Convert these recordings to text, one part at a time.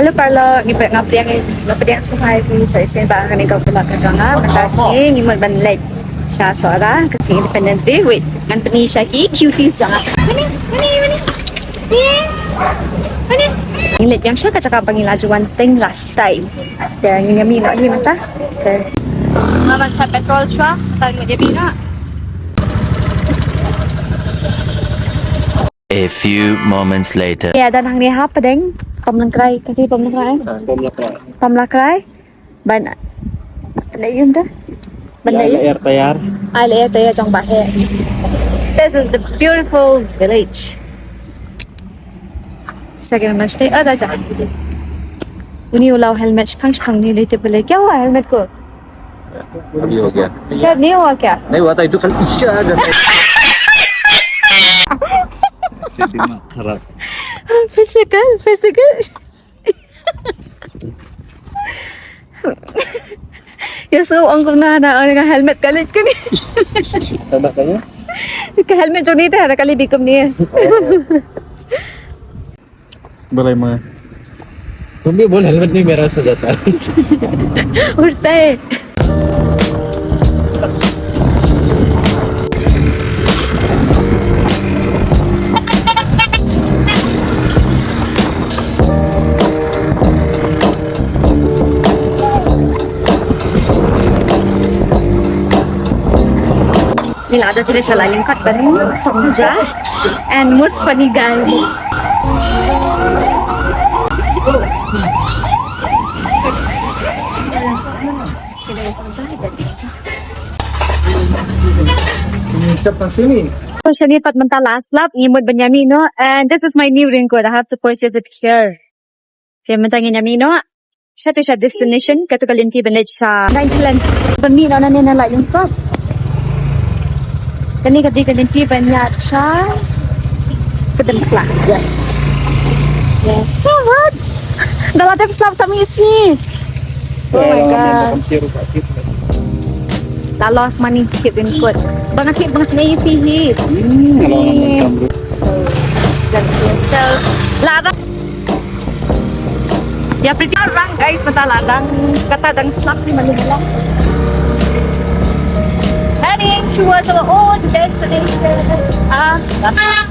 Halo parlo ngipet ngapriang ngapriang Sohra sa isin ba kani ka pula ka janga makasi ngimot banlet siya Sohra kasi Independence Day wait ngan pani siya ki cuties janga mani ngilit yang siya kacaka pangilajuan ting last time kaya ngingami no hi mata okay mama sa petrol siya tag mo na. A few moments later. Ya dan hang ni ha padeng pamlangkray kasi pamlangkray ban ano yun ta banda yun air tayar air tayar trong bahe. This is the beautiful village. Second match day ada ja uni ulau helmet phang ni लेते पहले क्या हुआ helmet को अभी हो गया क्या नहीं हुआ क्या नहीं हुआ था itu kan isya aja दिमाग खराब physical ya so ang kung na nga helmet kalit ko ni tanda kanya ka helmet jo ni ta kali bikom ni boleh mah तुम भी बोल हेलमेट नहीं मेरा सो जाता है उठता है Nila ada juga salah lingkar baru Sohra and most funny guy. Cepat sini. So siya pat manta last lap imod Benyamino and this is my new raincoat. I have to purchase it here. Kaya manta Benyamino siya to siya destination kato kalinti village sa 9th Benyamino na nila yung top. Kani kadi kalinti banya siya kedempla. Yes. Yeah. Oh, what? Dalam tips lap sa misi. Oh my god. La lost money tip in good. Bang tip bang snay fihi. So, ladang. Ya pretty orang guys mata ladang kata dang slap ni Manila. Heading towards our own destination. That's right.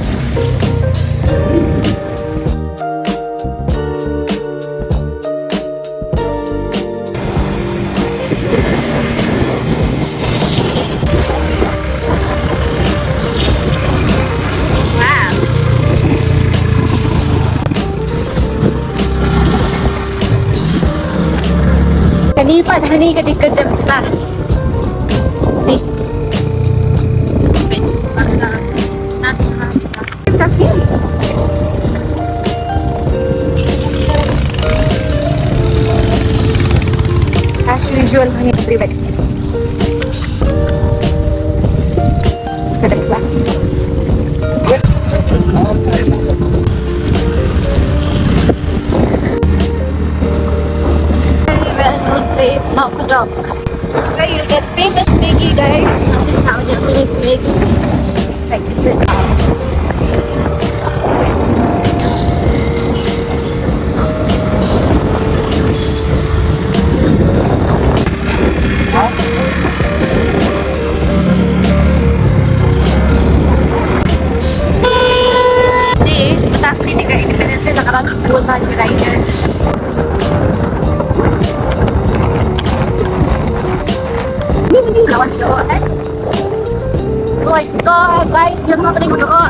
Kanipat hani ka di kedempla. See. Tas ni. As usual hani everybody. Kedempla. Place Mount Padok. Where you'll get famous Maggie guys. Nanti nak macam famous Maggie. Like this. Ni, mutasi ni kat Independence Day nakarami dua hari riders. Lawan doa oh my god guys lihat apa nih doa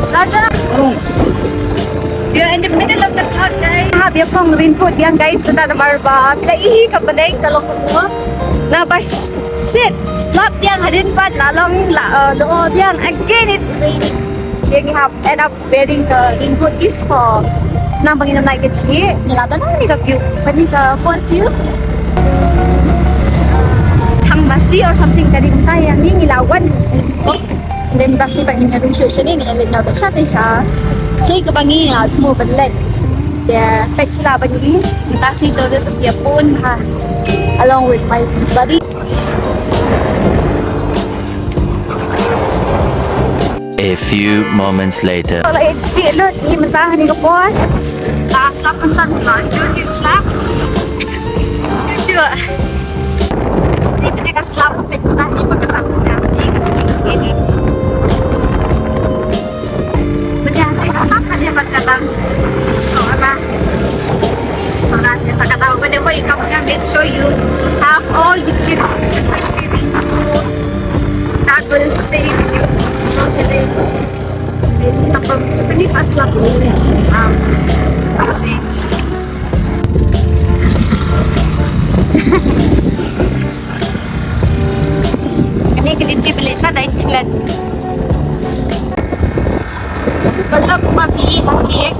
Raja you're in the middle of the cloud guys dia pang raincoat yan guys punta na barba bila ihi ka pa dahil kalong mo na ba shit slap yang hadin pa lalong doa yang again it's raining you have end up wearing the raincoat is for nang panginom na ikatsi nilata na nika view pwede ka phones you Masi or something tadi kita yang ni ngilawan dan dasi pak ni merujuk sini ni elok nak bersat isa cik kebangi cuma belet dia pack lah bagi dasi terus dia pun along with my buddy A few moments later. Kalau HP lo ni mentah ni kapon. Slap kan san lah. Jun you slap. Sure. Ni punya ka slap mentah ni pagkatap niya. Ni kapini. Punya ni ka slap kanya pagkatap. Sohra. Sohra niya takataw. When I wake up niya, make sure you have all the kit, especially raincoat. That will save you from the rain. Actually, fast lang po. Strange. Kani kelinci beli siya dahil tilan. Wala ko mapili hakik.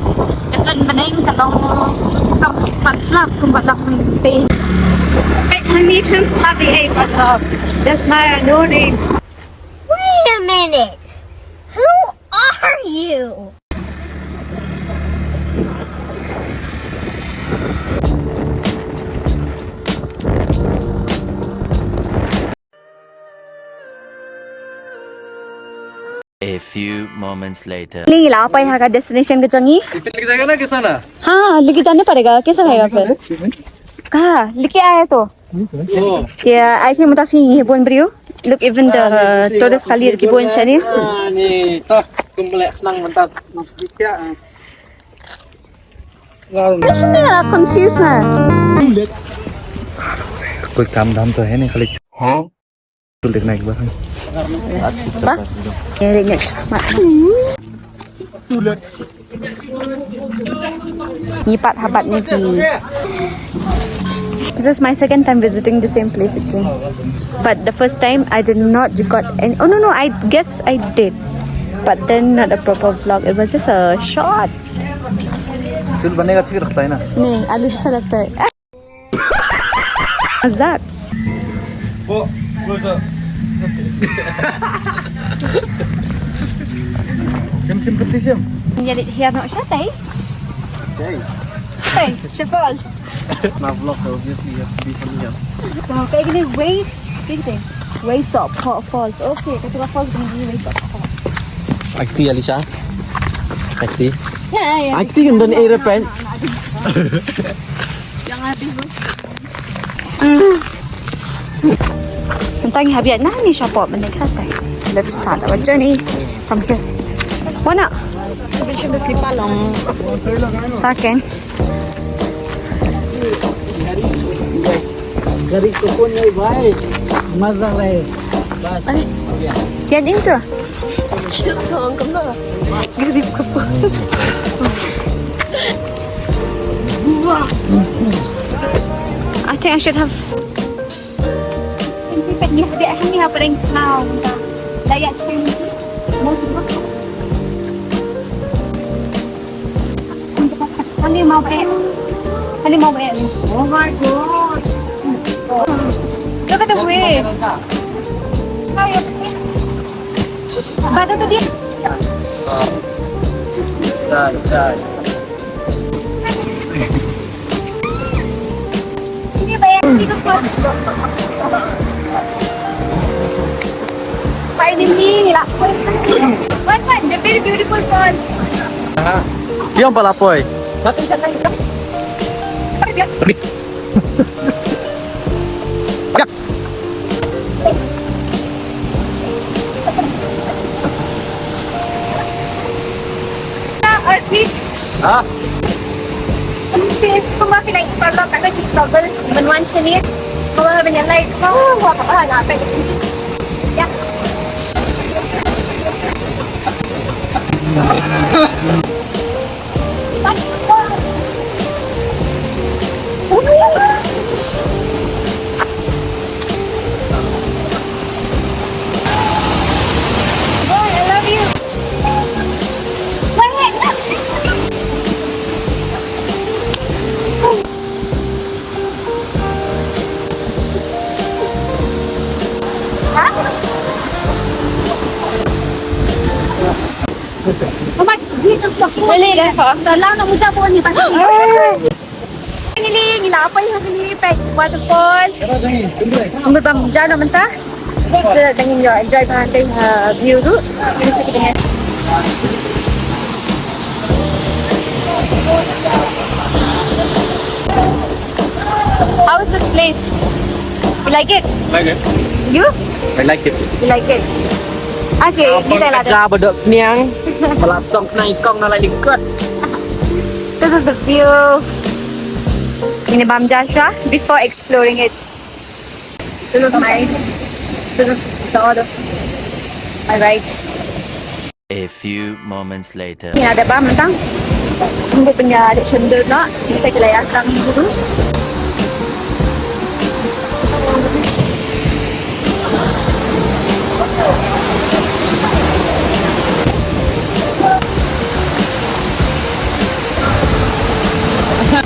Kasun manayin kalong kam slap kung wala kong pay. I need him slappy ay but there's no name. Wait a minute. Who are you? A few moments later. लिंग ला पाई हागा destination के चंगी लेके जाएगा ना किसान ना हाँ लेके जाने पड़ेगा कैसा रहेगा फिर कहाँ लेके आया तो yeah I think mutasi hibon brio look even the tourist kali hibon siya ni nih toh kumplek senang mentak Macam ni lah confused lah कोई काम धाम तो है नहीं खाली तो देखना एक बार apa ya ingat ni pat habat ni pi this is my second time visiting the same place again but the first time I did not record any oh no I guess I did but then not a proper vlog it was just a short चल बनेगा ठीक रखता है ना नहीं आलू जैसा लगता है मजाक वो Sim peti sim. jadi here nak siya tay tay siya falls Na vlog obviously ya di familiar. so kayak gini Weisohphoh falls okay ketika falls gini Weisohphoh Akti Alisha. Akti. ya Akti kan dan aeroplane. jangan habis tentang habiat nah ni siya po menesa tay so let's start our journey from here Mana? Bisa beli palong. Taken. Garing ko po niya bay. Mazang lai. Bas. Yan itu. Just lang ka na. Garip ka pa. I think I should have. Sipit ni habiat ni apa ring now. Layak cakap. Hani mau bayar. Oh my god. Look at the way. Bata tu dia. Jai. Ini bayar dito po. Finally, last one. One, the very beautiful falls. Yang palapoy. Bakit siya tayo? Beach. Ah. Kung bakit ay parlo ka nag-struggle, manuan siya niya. Kung bakit niya like, wala ka pa, hanapin. Yeah. Dali dah. Tolong nak muda pun ni pasti. Ini ngilapay ha ni pek waterfalls. Ambil bang jalan mentah. Kita tengin enjoy bahan view tu. Ini sikit dengan How is this place? You like it? Like it? You? I like it. You like it? Okay, đi đây là được. Ra bờ đợt nhang. Mà là xong này con nó lại đi cất. This is the view in Bamjasha before exploring it. This is the order. My rice. A few moments later. Ini ada apa mentang? Hindi punya ada sendal no. Bisa kelihatan dulu.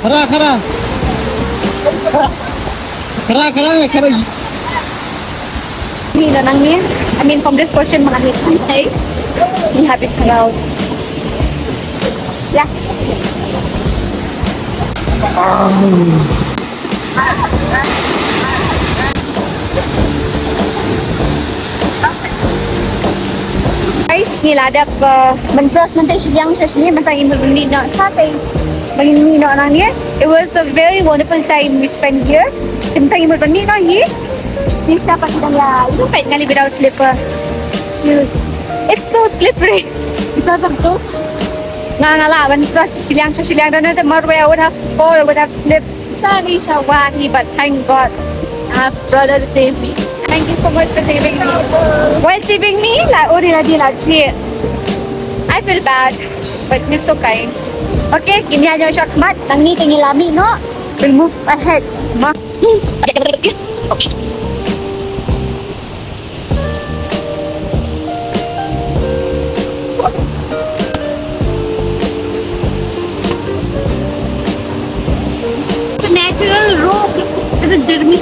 Khara. Ini nanang ni. I mean from this portion mga hitay. Ni habit kalau. Yeah. Guys, niladap men-cross nanti siyang sini mentang imuluni no sate. Bangin no nang ni. It was a very wonderful time we spent here. Mentang imuluni no here. Ni siapa kita ya? Lupa kali without slipper shoes. It's so slippery because of those ngalaban cross silyang dan the motorway I would have fallen, I would have slipped. Sorry, Shawahi, but thank God I have brother to save me. Thank you so much for saving me. While saving me, I feel bad, but he's so kind. Okay, kini aja shortcut. Tang ni tinggi lami no. We'll move ahead. Ma. The natural road is a journey.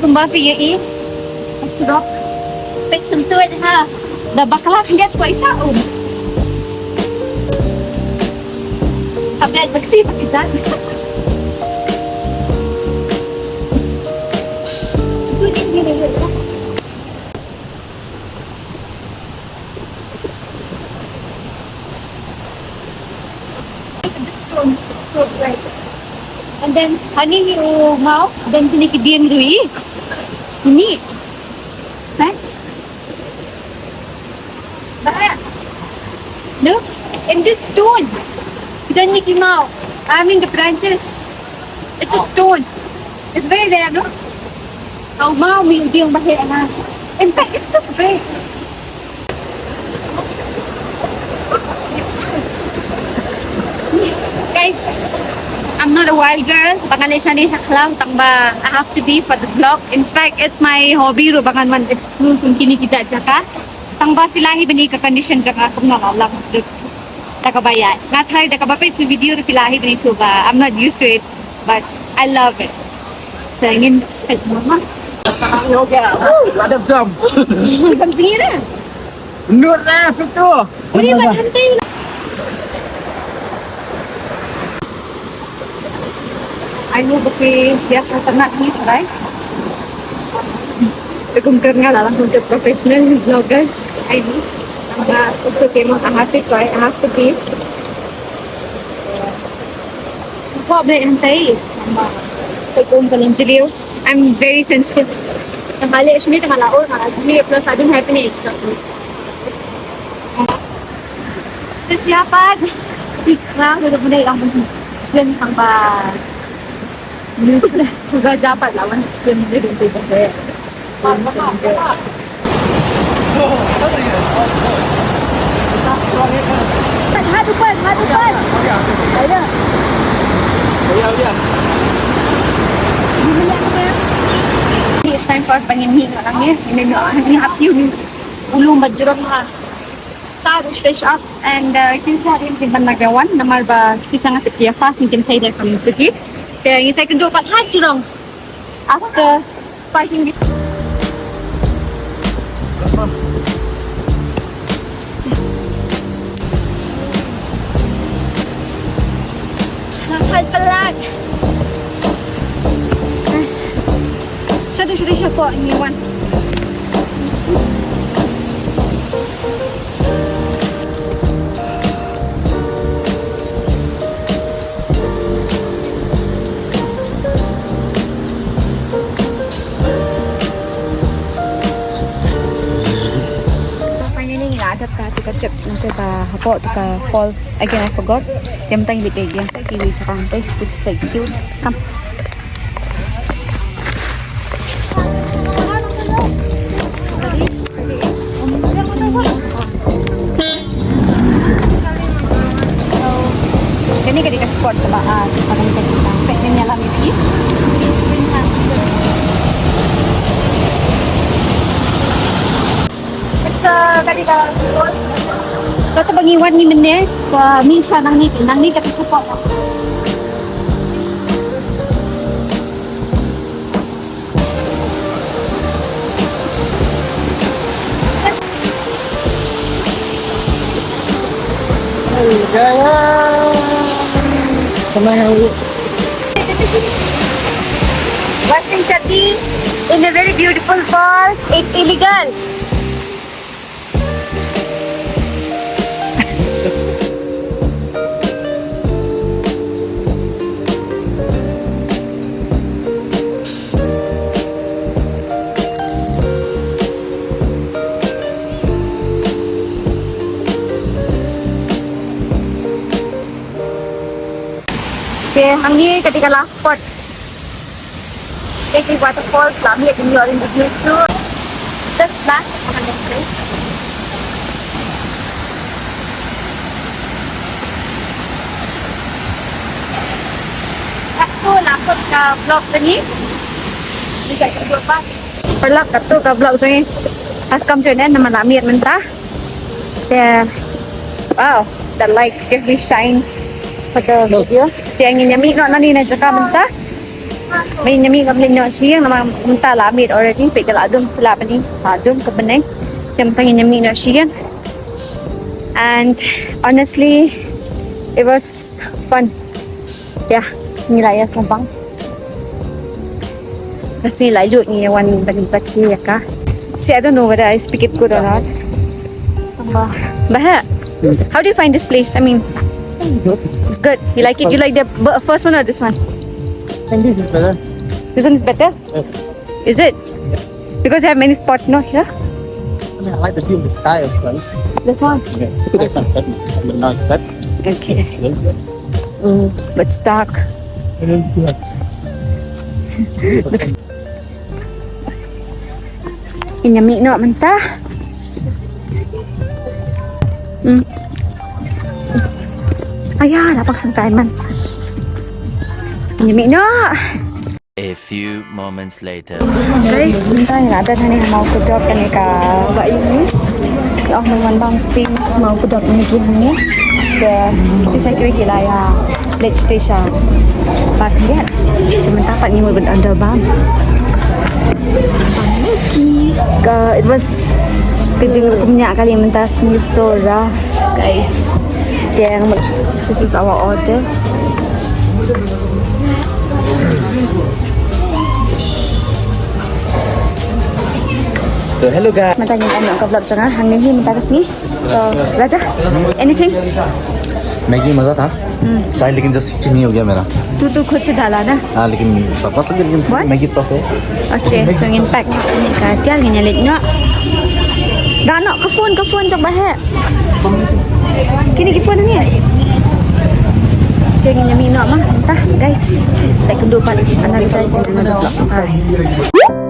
Kembali ya sedap. Pek sentuh ha. Dah bakalan lihat kuai syaum. Tablet bekti pakai zat. So bright. And then honey you mau dan sini kediam rui. Ini. Right? Look, in this stone. Kita ni mau. I mean the branches. It's a stone. It's very rare, no? Kau mau mi yung bahaya na. In fact, it's so big. Guys, I'm not a wild girl. Bangal siya ni saklang tangba. I have to be for the vlog. In fact, it's my hobby ro bangan man explore kung kini kita jaka. Tangba filahi bani ka condition jaka kung nalalang takabaya. Not hard takabapay fi video ro filahi bani tuba. I'm not used to it, but I love it. So ingin mama. Yoga. Ladap jam. Kam singira. Nur na pito. Uri man hantay. I know kasi biasa ternak ni, right? Kung nga lang kung professional vloggers, I know. It's okay, I have to try, I have to be. Problem hantay. Kung palang jiliw, I'm very sensitive. Tanghali, actually, tangalaon, plus I don't have any extra clothes. Kesiapan. Ikra, udah mulai kamu swim tanpa juga dapat lawan swim dia di bawah. Hadupan. Ayo. Ya. It's time for us bangin ni orang ni. Ini happy ni. Ulu majrong ha. Saru stage up and kita cari yang nagawan namar ba kisang at kia fast mungkin tayo dari community. Kaya yung second door pat hajrong after parking this. Nakal palag. Yes. sudah siya po ang iwan. Finally, nilagat ka. Tika check nito ka hapo. Tika falls. Again, I forgot. Tiyan tayong bigay yan sa kiwi sa kante. Which is like cute. Come. Kani ka di ka sport ka ba? Parang ka chika. Pwede niya lang yung kali ka kata bangiwan ni mene ka minsan nang ni ka support washing chati in a very beautiful falls. It's illegal. Okay, ang ni ketika last spot. Take the waterfalls, lami at yung in the future. That's last on the place. Ako lapot ka vlog tani. Bisa ka pa. Perlak kato ka vlog tani. Has come to an end naman lami at menta. Yeah. Wow, that light give me shine for the video. Tiang nyami no nani na jaka menta. May nyami kamlin no siya naman menta lamit already pigala dun sila pa ni. Dun ka beneng. Tiang nyami no siya. And honestly, it was fun. Yeah, nilaya sumpang. Kasi layo niya one balik here ka. See, I don't know whether I speak it good or not. But how do you find this place? I mean, it's good. You like it? You like the first one or this one? I think this is better. This one is better? Yes. Is it? Because you have many spots, no? Here? I mean, I like the view of the sky as well. This one? Yeah. Look at the sunset. The nice set. Okay. But it's dark. Looks... Inyami no, manta. Ayan, napagsangkain man. Inyami no. A few moments later. Guys, minta nada na niya mau kudok kani ka ba ini. Yung naman bang famous mau kudok ni gihani. The security lah ya. Let's station. But yeah, minta pat ni mo under bam. It was kejeng punya kali minta Sohra, guys. This is our order. So hello guys. Matanya ano ka vlog jangan hang ni minta kasi. Raja, anything? Maggi मजा था शायद लेकिन just चीनी हो गया मेरा तू खुद से डाला ना? लेकिन बस लेकिन What? मैगी तो है Okay, so ingin pack ni ka tial ngin lit no. Dano ka phone jog bahe. Kini ki phone ni. Jadi nyami no mah entah guys. Saya kendupan another time. Bye.